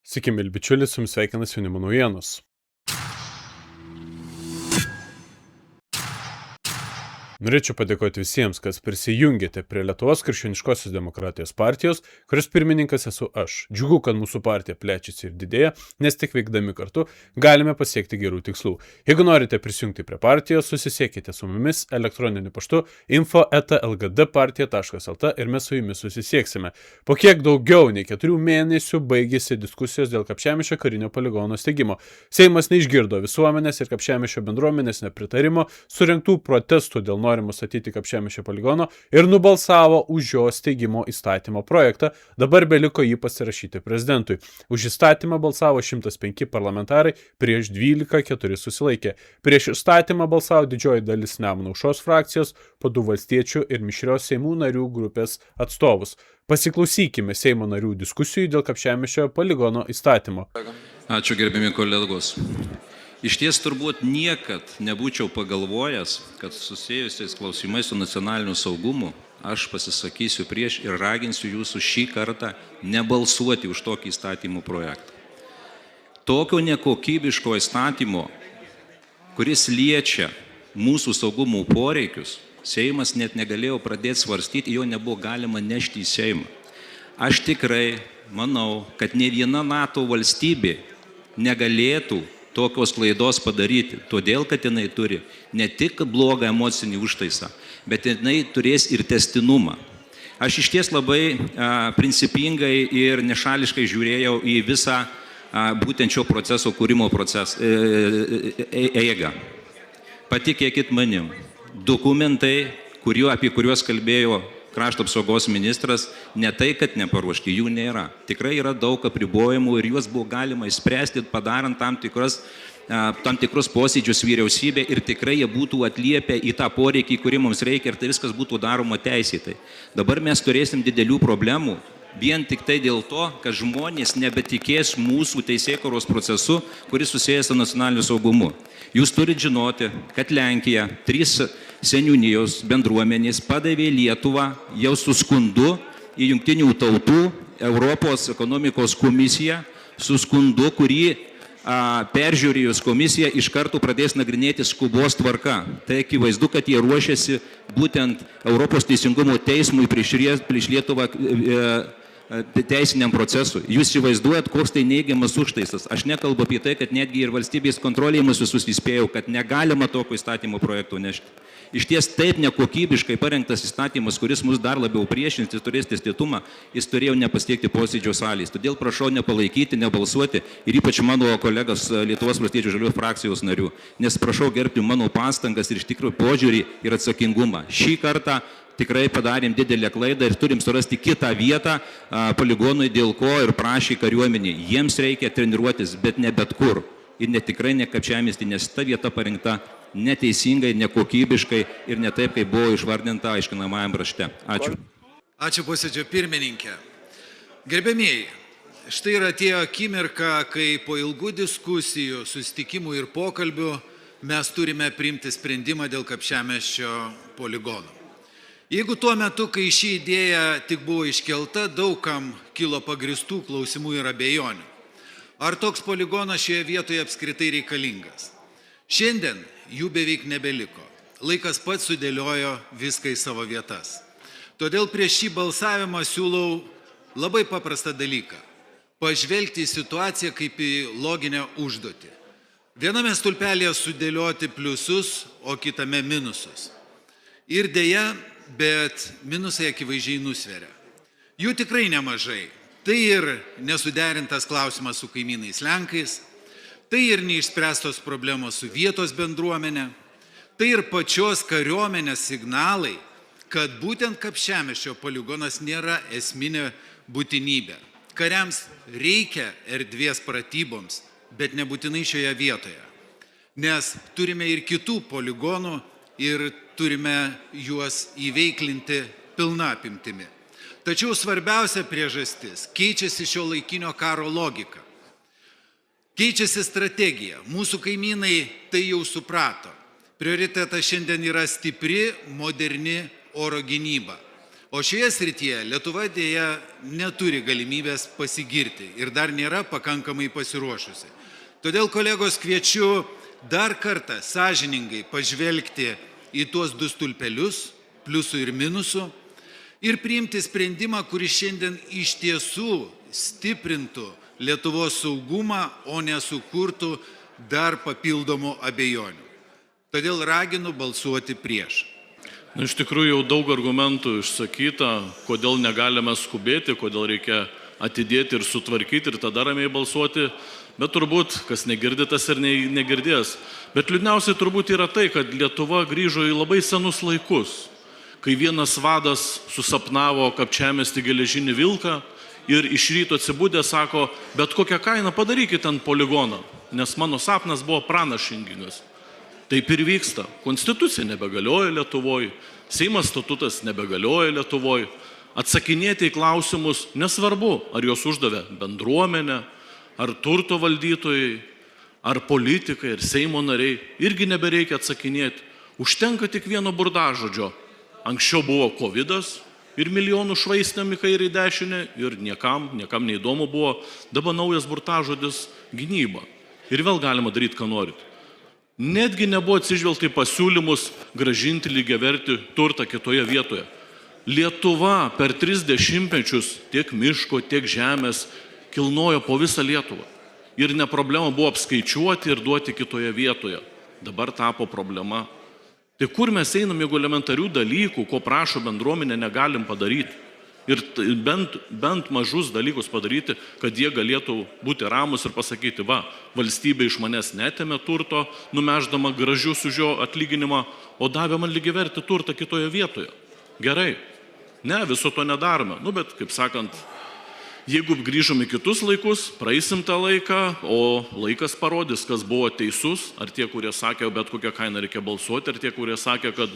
Sveiki, mėly bičiuliai, su jumis sveikinas Jaunimo naujienos. Norėčiau padėkoti visiems, kas prisijungėte prie Lietuvos krikščioniškosios demokratijos partijos, kurios pirmininkas esu aš. Džiugu, kad mūsų partija plečiasi ir didėja, nes tik veikdami kartu galime pasiekti gerų tikslų. Jeigu norite prisijungti prie partijos, susisiekite su mumis elektroniniu paštu info@lgdpartija.lt ir mes su jumis susisieksime. Po kiek daugiau nei 4 mėnesių baigėsi diskusijos dėl Kapčiamiesčio karinio poligono steigimo. Seimas neišgirdo visuomenės ir Kapčiamiesčio bendruomenės nepritarimo, surinktų protestų dėl norimo statyti Kapčiamiesčio poligono ir nubalsavo už jo steigimo įstatymo projektą, dabar beliko jį pasirašyti prezidentui. Už įstatymą balsavo 105 parlamentarai, prieš 12 susilaikė. Prieš įstatymą balsavo didžioji dalis Nemuno aušros frakcijos, po 2 valstiečių ir mišrios Seimų narių grupės atstovus. Pasiklausykime Seimo narių diskusijų dėl Kapčiamiesčio poligono įstatymo. Ačiū gerbiami kolegos. Iš ties turbūt niekad nebūčiau pagalvojęs, kad susijusiais klausimais su nacionaliniu saugumu aš pasisakysiu prieš ir raginsiu jūsų šį kartą nebalsuoti už tokį įstatymų projektą. Tokio nekokybiško įstatymo, kuris liečia mūsų saugumo poreikius, Seimas net negalėjo pradėti svarstyti, jo nebuvo galima nešti į Seimą. Aš tikrai manau, kad ne viena NATO valstybė negalėtų tokios klaidos padaryti, todėl, kad jinai turi ne tik blogą emocinį užtaisą, bet jinai turės ir testinumą. Aš iš ties labai principingai ir nešališkai žiūrėjau į visą būtent šio proceso kūrimo eigą. Patikėkit manim, dokumentai, apie kuriuos kalbėjo krašto apsaugos ministras, ne tai, kad neparuošti, jų nėra. Tikrai yra daug apribojimų ir juos buvo galima išspręsti, padarant tam tikrus posėdžius vyriausybė ir tikrai jie būtų atliepę į tą poreikį, kurį mums reikia ir tai viskas būtų daroma teisėtai. Dabar mes turėsim didelių problemų, vien tik tai dėl to, kad žmonės nebetikės mūsų teisėkūros procesu, kuris susijęs su nacionaliniu saugumu. Jūs turite žinoti, kad Lenkija 3 seniūnijos bendruomenės padavė Lietuvą jau su skundu į Jungtinių tautų Europos ekonomikos komisiją, su skundu, kurį peržiūrėjus komisija iš karto pradės nagrinėti skubos tvarka. Tai akivaizdu, kad jie ruošiasi būtent Europos teisingumo teismui prieš Lietuvą teisiniam procesui. Jūs įsivaizduojat, koks tai neigiamas užtaisas. Aš nekalbu apie tai, kad netgi ir valstybės kontrolė mus visus įspėjau, kad negalima tokio įstatymo projektų nešti. Iš ties taip nekokybiškai parengtas įstatymas, kuris mus dar labiau priešins, jis turės tęstinumą, jis turėjo nepasiekti posėdžio salės. Todėl prašau nepalaikyti, nebalsuoti ir ypač mano kolegos Lietuvos valstiečių žaliųjų frakcijos narių, nes prašau gerbti mano pastangas ir iš tikrųjų požiūrį ir atsakingumą. Šį kartą tikrai padarėm didelę klaidą ir turim surasti kitą vietą poligonui, dėl ko ir prašė kariuomenį. Jiems reikia treniruotis, bet ne bet kur. Ir tikrai ne Kapčiamiesty, nes ta vieta parinkta neteisingai, nekokybiškai ir ne taip, kaip buvo išvardinta aiškinamajam rašte. Ačiū. Ačiū posėdžio pirmininkė. Gerbėmieji, štai yra atėjo akimirka, kai po ilgų diskusijų, susitikimų ir pokalbių mes turime priimti sprendimą dėl Kapčiamiesčio poligono. Jeigu tuo metu, kai ši idėja tik buvo iškelta, daugam kilo pagristų klausimų ir abejonių. Ar toks poligonas šioje vietoje apskritai reikalingas? Šiandien jų beveik nebeliko. Laikas pats sudėliojo viską į savo vietas. Todėl prieš šį balsavimą siūlau labai paprastą dalyką. Pažvelgti į situaciją kaip į loginę užduotį. Viename stulpelėje sudėlioti pliusus, o kitame minusus. Ir deja, bet minusai akivaizdžiai nusveria. Jų tikrai nemažai. Tai ir nesuderintas klausimas su kaimynais Lenkais, tai ir neišspręstos problemos su vietos bendruomenė, tai ir pačios kariuomenės signalai, kad būtent Kapčiamiesčio poligonas nėra esminė būtinybė. Kariams reikia erdvės pratyboms, bet nebūtinai šioje vietoje. Nes turime ir kitų poligonų ir turime juos įveiklinti pilna apimtimi. Tačiau svarbiausia priežastis - keičiasi šio laikinio karo logika. Keičiasi strategija. Mūsų kaimynai tai jau suprato. Prioritetas šiandien yra stipri, moderni oro gynyba. O šioje srityje Lietuva dėja neturi galimybės pasigirti ir dar nėra pakankamai pasiruošusi. Todėl, kolegos, kviečiu dar kartą sąžiningai pažvelgti į tuos du stulpelius, pliusų ir minusų, ir priimti sprendimą, kuris šiandien iš tiesų stiprintų Lietuvos saugumą, o nesukurtų dar papildomų abejonių. Todėl raginu balsuoti prieš. Iš tikrųjų jau daug argumentų išsakyta, kodėl negalime skubėti, kodėl reikia atidėti ir sutvarkyti ir tada ramiai balsuoti, bet turbūt, kas negirdytas ir negirdės. Bet liūdniausiai turbūt yra tai, kad Lietuva grįžo į labai senus laikus, kai vienas vadas susapnavo Kapčiamiestį geležinį vilką ir iš ryto atsibūdė sako, bet kokią kainą padarykite ant poligoną, nes mano sapnas buvo pranašingas. Taip ir vyksta. Konstitucija nebegalioja Lietuvoje, Seimo statutas nebegalioja Lietuvoje. Atsakinėti į klausimus nesvarbu, ar juos uždavė bendruomenė, ar turto valdytojai, ar politikai, ar Seimo nariai, irgi nebereikia atsakinėti. Užtenka tik vieno burdažodžio. Anksčiau buvo covidas ir milijonų švaistėm į kairę į dešinę ir niekam neįdomu buvo. Dabar naujas burtažodis gynyba. Ir vėl galima daryti, ką norit. Netgi nebuvo atsižvelgta į pasiūlymus grąžinti lygiavertį turtą kitoje vietoje. Lietuva per 30 mečius tiek miško, tiek žemės kilnojo po visą Lietuvą. Ir ne problema buvo apskaičiuoti ir duoti kitoje vietoje. Dabar tapo problema. Tai kur mes einam, jeigu elementarių dalykų, ko prašo bendruomenė, negalim padaryti? Ir bent mažus dalykus padaryti, kad jie galėtų būti ramus ir pasakyti, va, valstybė iš manęs netėmė turto, numeždama gražius už jo atlyginimą, o davė man lygiavertį turtą kitoje vietoje. Gerai. Ne, viso to nedarome. Bet, kaip sakant, jeigu grįžom į kitus laikus, praeisim tą laiką, o laikas parodys, kas buvo teisus, ar tie, kurie sakė, bet kokią kainą reikia balsuoti, ar tie, kurie sakė, kad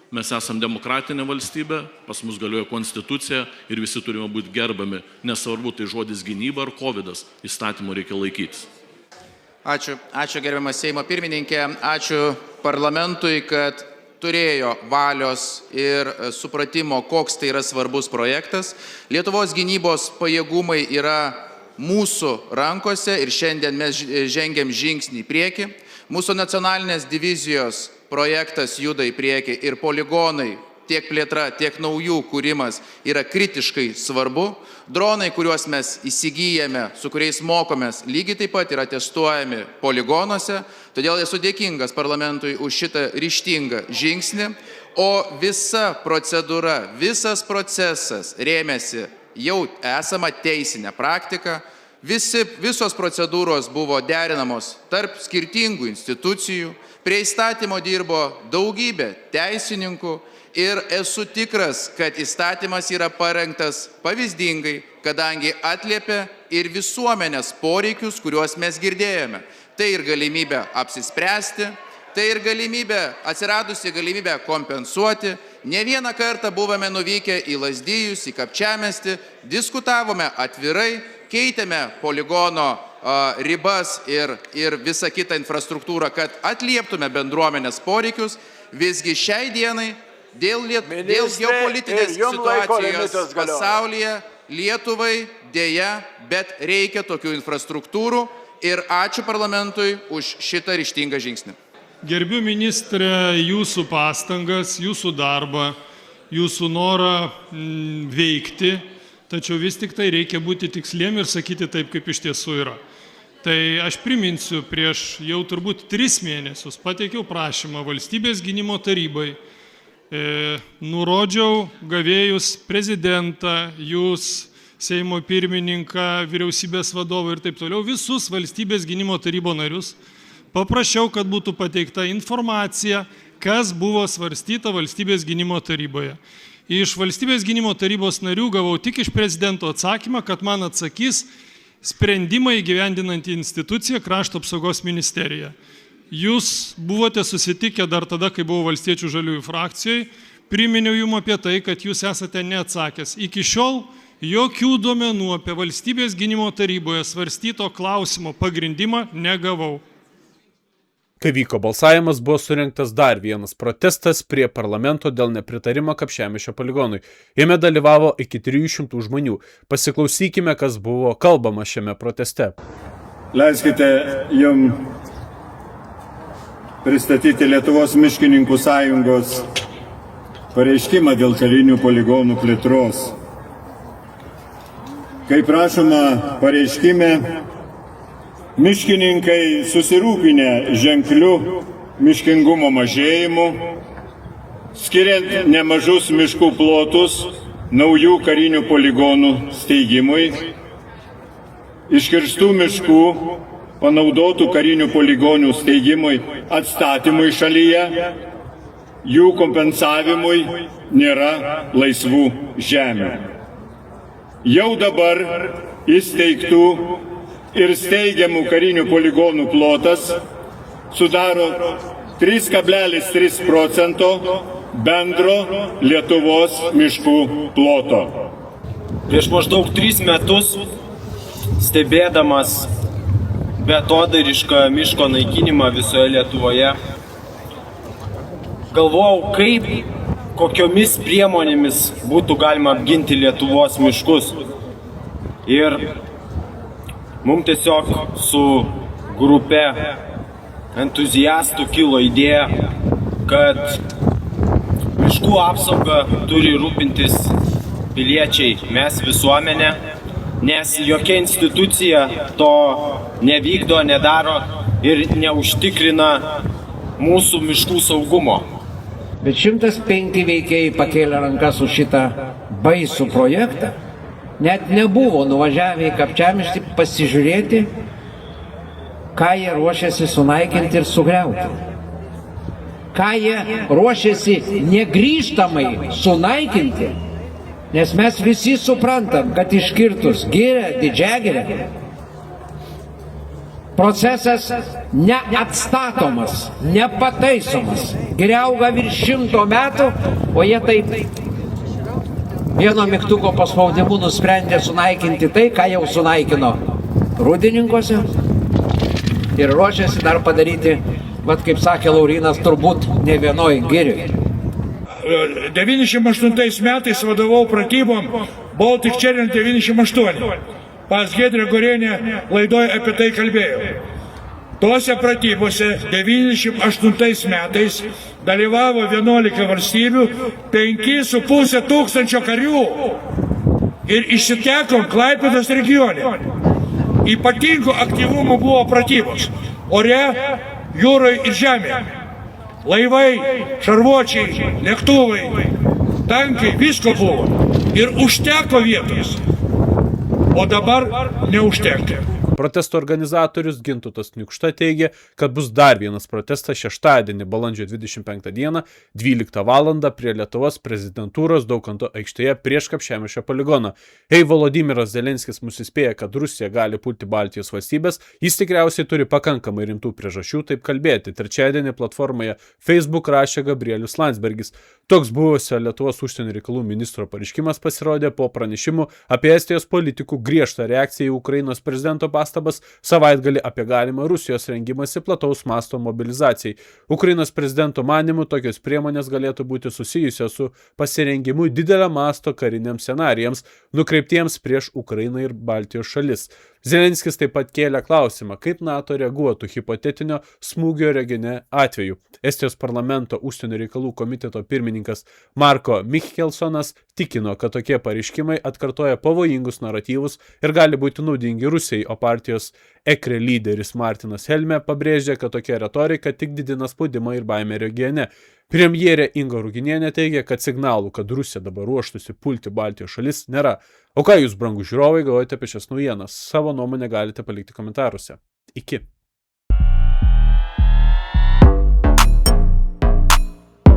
mes esam demokratinė valstybė, pas mus galioja konstitucija ir visi turime būti gerbami, nesvarbu tai žodis gynyba ar covidas, įstatymų reikia laikytis. Ačiū gerbiamas Seimo pirmininkė, ačiū parlamentui, kad turėjo valios ir supratimo, koks tai yra svarbus projektas. Lietuvos gynybos pajėgumai yra mūsų rankose ir šiandien mes žengiam žingsnį į priekį. Mūsų nacionalinės divizijos projektas juda į priekį ir poligonai, tiek plėtra, tiek naujų kūrimas yra kritiškai svarbu. Dronai, kuriuos mes įsigyjame, su kuriais mokomės, lygiai taip pat yra testuojami poligonuose. Todėl esu dėkingas parlamentui už šitą ryžtingą žingsnį. O visa procedūra, visas procesas rėmėsi jau esamą teisinę praktiką. Visos procedūros buvo derinamos tarp skirtingų institucijų. Prie įstatymo dirbo daugybė teisininkų ir esu tikras, kad įstatymas yra parengtas pavyzdingai, kadangi atliepia ir visuomenės poreikius, kuriuos mes girdėjome. Tai ir galimybė apsispręsti, tai ir atsiradusi galimybė kompensuoti. Ne vieną kartą buvome nuvykę į Lazdijus, į Kapčiamiestį, diskutavome atvirai, keitėme poligono ribas ir visą kitą infrastruktūrą, kad atlieptume bendruomenės poreikius. Visgi šiai dienai dėl geopolitinės situacijos pasaulyje Lietuvai dėja, bet reikia tokių infrastruktūrų ir ačiū parlamentui už šitą ryžtingą žingsnį. Gerbiu ministrė, jūsų pastangas, jūsų darbą, jūsų norą veikti, tačiau vis tik tai reikia būti tiksliem ir sakyti taip, kaip iš tiesų yra. Tai aš priminsiu, prieš jau turbūt 3 mėnesius pateikiau prašymą Valstybės gynimo tarybai, nurodžiau gavėjus prezidentą, jūs, Seimo pirmininką, vyriausybės vadovą ir taip toliau, visus Valstybės gynimo tarybo narius, paprašiau, kad būtų pateikta informacija, kas buvo svarstyta Valstybės gynimo taryboje. Iš Valstybės gynimo tarybos narių gavau tik iš prezidento atsakymą, kad man atsakys sprendimą įgyvendinantį instituciją Krašto apsaugos ministerija. Jūs buvote susitikę dar tada, kai buvau Valstiečių žaliųjų frakcijoje, priminiau jums apie tai, kad jūs esate neatsakęs. Iki šiol jokių duomenų apie Valstybės gynimo taryboje svarstyto klausimo pagrindimą negavau. Kai vyko balsavimas, buvo surinktas dar vienas protestas prie parlamento dėl nepritarimo Kapčiamiesčio poligonui. Jame dalyvavo iki 300 žmonių. Pasiklausykime, kas buvo kalbama šiame proteste. Leiskite jums pristatyti Lietuvos miškininkų sąjungos pareiškimą dėl karinių poligonų plėtros. Kaip rašoma pareiškime, miškininkai susirūpinę ženkliu miškingumo mažėjimu, skiriant nemažus miškų plotus naujų karinių poligonų steigimui, iškirstų miškų panaudotų karinių poligonų steigimui atstatymui šalyje, jų kompensavimui nėra laisvų žemių. Jau dabar įsteigtų ir steigiamų karinių poligonų plotas sudaro 3,3% bendro Lietuvos miškų ploto. Prieš maždaug 3 metus, stebėdamas beatodairišką miško naikinimą visoje Lietuvoje, galvojau, kokiomis priemonėmis būtų galima apginti Lietuvos miškus. Ir mums tiesiog su grupe entuziastų kilo idėja, kad miškų apsaugą turi rūpintis piliečiai, mes visuomenė, nes jokia institucija to nevykdo, nedaro ir neužtikrina mūsų miškų saugumo. Bet 105 veikėjai pakėlė rankas už šitą baisų projektą. Net nebuvo nuvažiavę į Kapčiamiestį pasižiūrėti, ką jie ruošiasi sunaikinti ir sugriauti. Ką jie ruošiasi negrįžtamai sunaikinti, nes mes visi suprantam, kad iškirtus girią, Didžiagirę, procesas neatstatomas, nepataisomas. Giria auga virš 100 metų, o jie taip vieno mygtuko paspaudimu nusprendė sunaikinti tai, ką jau sunaikino Rūdininkuose ir ruošiasi dar padaryti, vat kaip sakė Laurynas, turbūt ne vienoj girioj. 98 metais vadovau pratybom Baltic Challenge 98. Pas Giedrė Gorienė laidoje apie tai kalbėjau. Tose pratybose 98 metais dalyvavo 11 valstybių, 5,5 tūkstančio karių ir išsitekom Klaipėdos regione. Ypatingo aktyvumo buvo pratybos ore, jūroje ir žemėje. Laivai, šarvuočiai, lėktuvai, tankai, visko buvo ir užteko vietos. O dabar neužtenka. Protesto organizatorius Gintautas Kniukšta teigia, kad bus dar vienas protestas šeštadienį, balandžio 25 dieną, 12 val. Prie Lietuvos prezidentūros Daukanto aikštėje prieš Kapčiamiesčio poligoną. Jei Volodymyras Zelenskis mus įspėja, kad Rusija gali pulti Baltijos valstybės, jis tikriausiai turi pakankamai rimtų priežasčių taip kalbėti. Trečiadienį platformoje Facebook rašė Gabrielius Landsbergis. Toks buvusio Lietuvos užsienio reikalų ministro pareiškimas pasirodė po pranešimų apie Estijos politikų griežtą reakciją į Ukrainos prezidento pastabas savaitgalį apie galimą Rusijos rengimąsi plataus masto mobilizacijai. Ukrainos prezidento manymu tokios priemonės galėtų būti susijusios su pasirengimu didelio masto kariniams scenarijams, nukreiptiems prieš Ukrainą ir Baltijos šalis. Zelenskis taip pat kėlė klausimą, kaip NATO reaguotų hipotetinio smūgio regione atveju. Estijos parlamento užsienio reikalų komiteto pirmininkas Marko Michelsonas tikino, kad tokie pareiškimai atkartoja pavojingus naratyvus ir gali būti naudingi Rusijai, o partijos EKRE lyderis Martinas Helme pabrėžė, kad tokia retorika tik didina spaudimą ir baimę regione. Premjerė Inga Ruginienė teigia, kad signalų, kad Rusija dabar ruoštųsi pulti Baltijos šalis, nėra. O ką jūs, brangūs žiūrovai, galvojate apie šias naujienas? Savo nuomonę galite palikti komentaruose. Iki.